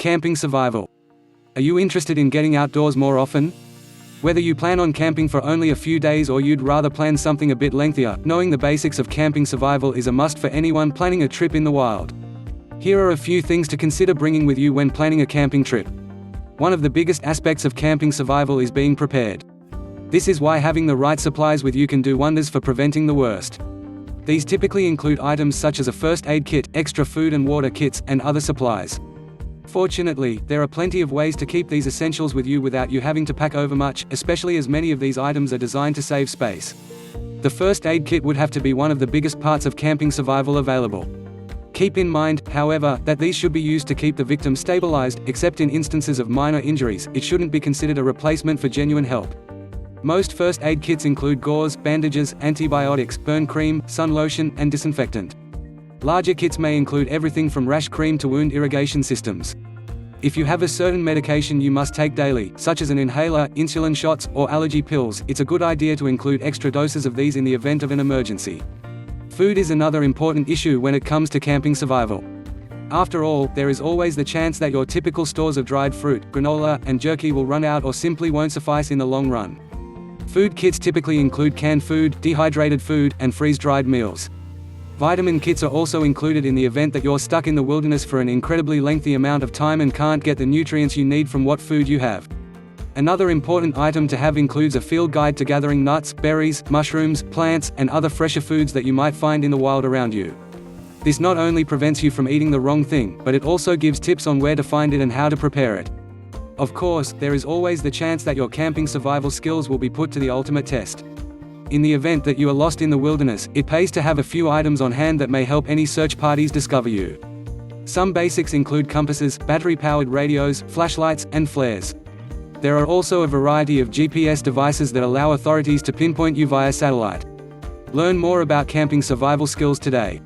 Camping survival. Are you interested in getting outdoors more often? Whether you plan on camping for only a few days or you'd rather plan something a bit lengthier, knowing the basics of camping survival is a must for anyone planning a trip in the wild. Here are a few things to consider bringing with you when planning a camping trip. One of the biggest aspects of camping survival is being prepared. This is why having the right supplies with you can do wonders for preventing the worst. These typically include items such as a first aid kit, extra food and water kits, and other supplies. Fortunately, there are plenty of ways to keep these essentials with you without you having to pack over much, especially as many of these items are designed to save space. The first aid kit would have to be one of the biggest parts of camping survival available. Keep in mind, however, that these should be used to keep the victim stabilized. Except in instances of minor injuries, it shouldn't be considered a replacement for genuine help. Most first aid kits include gauze, bandages, antibiotics, burn cream, sun lotion, and disinfectant. Larger kits may include everything from rash cream to wound irrigation systems. If you have a certain medication you must take daily, such as an inhaler, insulin shots, or allergy pills, it's a good idea to include extra doses of these in the event of an emergency. Food is another important issue when it comes to camping survival. After all, there is always the chance that your typical stores of dried fruit, granola, and jerky will run out or simply won't suffice in the long run. Food kits typically include canned food, dehydrated food, and freeze-dried meals. Vitamin kits are also included in the event that you're stuck in the wilderness for an incredibly lengthy amount of time and can't get the nutrients you need from what food you have. Another important item to have includes a field guide to gathering nuts, berries, mushrooms, plants, and other fresher foods that you might find in the wild around you. This not only prevents you from eating the wrong thing, but it also gives tips on where to find it and how to prepare it. Of course, there is always the chance that your camping survival skills will be put to the ultimate test. In the event that you are lost in the wilderness, it pays to have a few items on hand that may help any search parties discover you. Some basics include compasses, battery-powered radios, flashlights, and flares. There are also a variety of GPS devices that allow authorities to pinpoint you via satellite. Learn more about camping survival skills today.